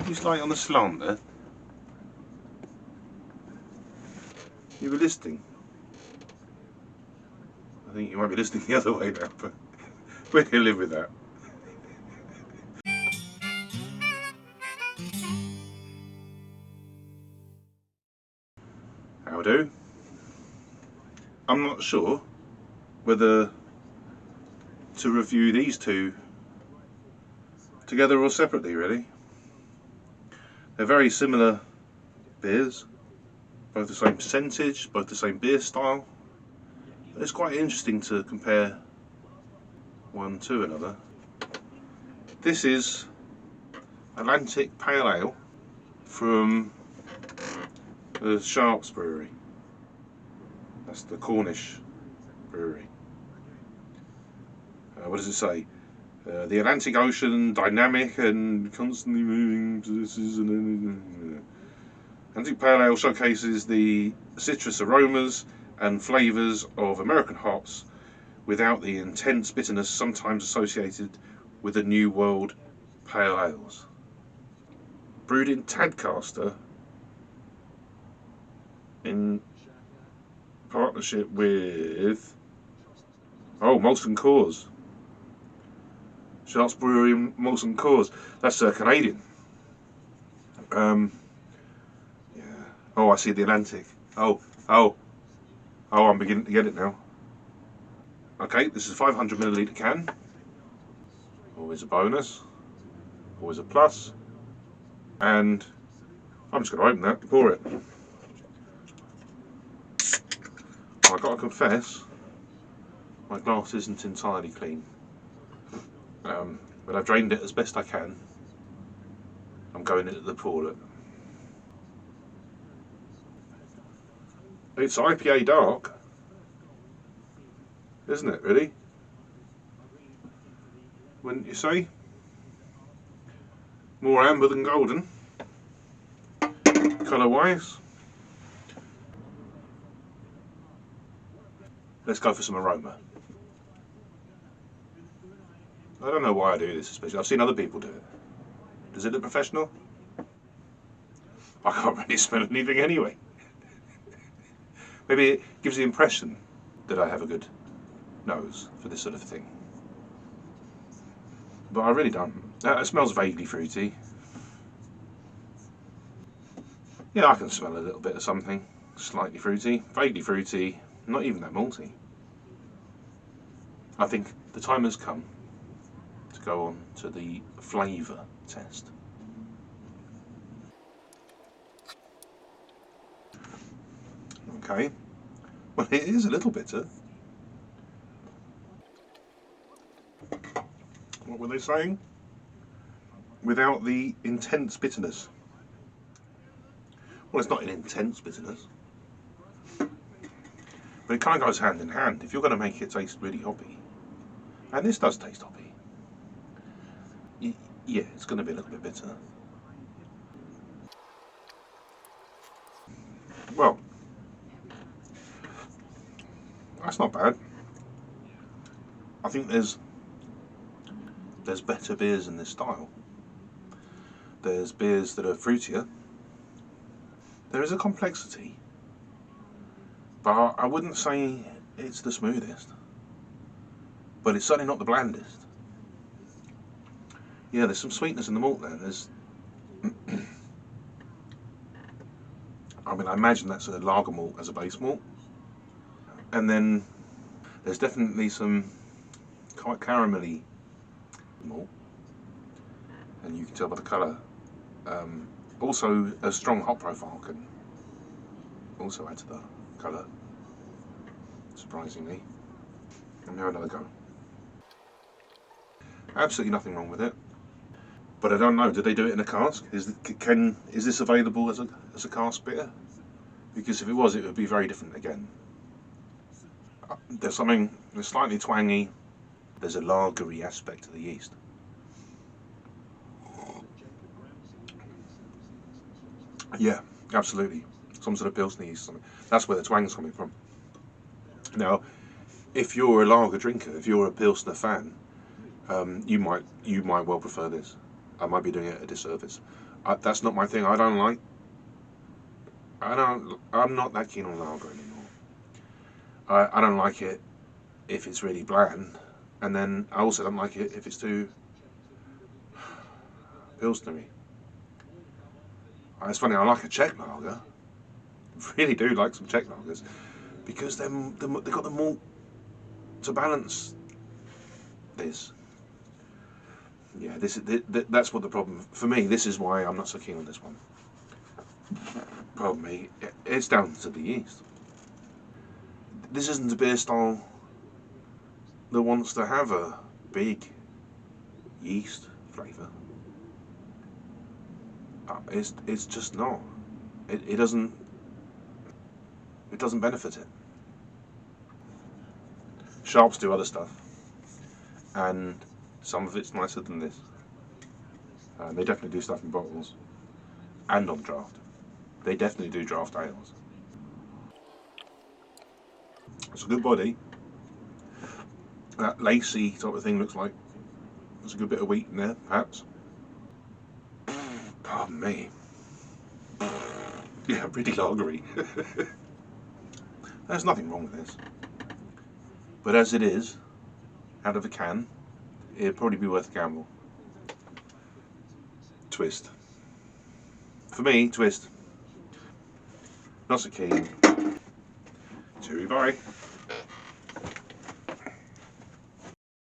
Just like on the slant there. You were listening. I think you might be listening the other way now, but we're going to live with that. How do? I'm not sure whether to review these two together or separately, really. They're very similar beers, both the same percentage, both the same beer style. It's quite interesting to compare one to another. This is Atlantic Pale Ale from the Sharps Brewery. That's the Cornish brewery. What does it say? The Atlantic Ocean, dynamic and constantly moving. Atlantic Pale Ale showcases the citrus aromas and flavours of American hops without the intense bitterness sometimes associated with the New World Pale Ales. Brewed in Tadcaster in partnership with Molson Coors. Sharps Brewery in Molson Coors. That's Canadian. Yeah. Oh, I see the Atlantic. I'm beginning to get it now. Okay, this is a 500ml can. Always a bonus. Always a plus. And I'm just going to open that and pour it. I've got to confess, my glass isn't entirely clean. But I've drained it as best I can. I'm going into the toilet. It's IPA dark, isn't it, really? Wouldn't you say? More amber than golden, colour-wise. Let's go for some aroma. I don't know why I do this, especially. I've seen other people do it. Does it look professional? I can't really smell anything anyway. Maybe it gives the impression that I have a good nose for this sort of thing. But I really don't. It smells vaguely fruity. Yeah, I can smell a little bit of something. Slightly fruity, vaguely fruity, not even that malty. I think the time has come to go on to the flavour test. Okay, well, it is a little bitter. What were they saying? Without the intense bitterness. Well, it's not an intense bitterness, but it kind of goes hand in hand. If you're going to make it taste really hoppy, and this does taste hoppy, yeah, it's going to be a little bit bitter. Well, that's not bad. I think there's better beers in this style. There's beers that are fruitier. There is a complexity, but I wouldn't say it's the smoothest. But it's certainly not the blandest. Yeah, there's some sweetness in the malt there. There's, I imagine that's a lager malt as a base malt. And then there's definitely some quite caramelly malt, and you can tell by the colour. Also, a strong hop profile can also add to the colour, surprisingly. And have another go. Absolutely nothing wrong with it, but I don't know. Did they do it in a cask? Is this available as a cask beer? Because if it was, it would be very different again. There's slightly twangy. There's a lagery aspect to the yeast. Yeah, absolutely. Some sort of Pilsner yeast. That's where the twang's coming from. Now, if you're a lager drinker, if you're a Pilsner fan, you might well prefer this. I might be doing it a disservice. That's not my thing. I'm not that keen on lager anymore. I don't like it if it's really bland, and then I also don't like it if it's too pilsnery. It's funny, I like a Czech lager. I really do like some Czech lagers because they've got the malt to balance this. Yeah, that's what the problem for me. This is why I'm not so keen on this one. Pardon me. It's down to the yeast. This isn't a beer style that wants to have a big yeast flavour. It's just not. It doesn't benefit it. Sharps do other stuff, and some of it's nicer than this. They definitely do stuff in bottles and on draft. They definitely do draft ales. It's a good body. That lacy type of thing looks like there's a good bit of wheat in there, perhaps. Pardon me. Yeah, pretty lagery. There's nothing wrong with this. But as it is, out of a can, it'd probably be worth a gamble. Twist. For me, twist. Not so keen. Cheery bye.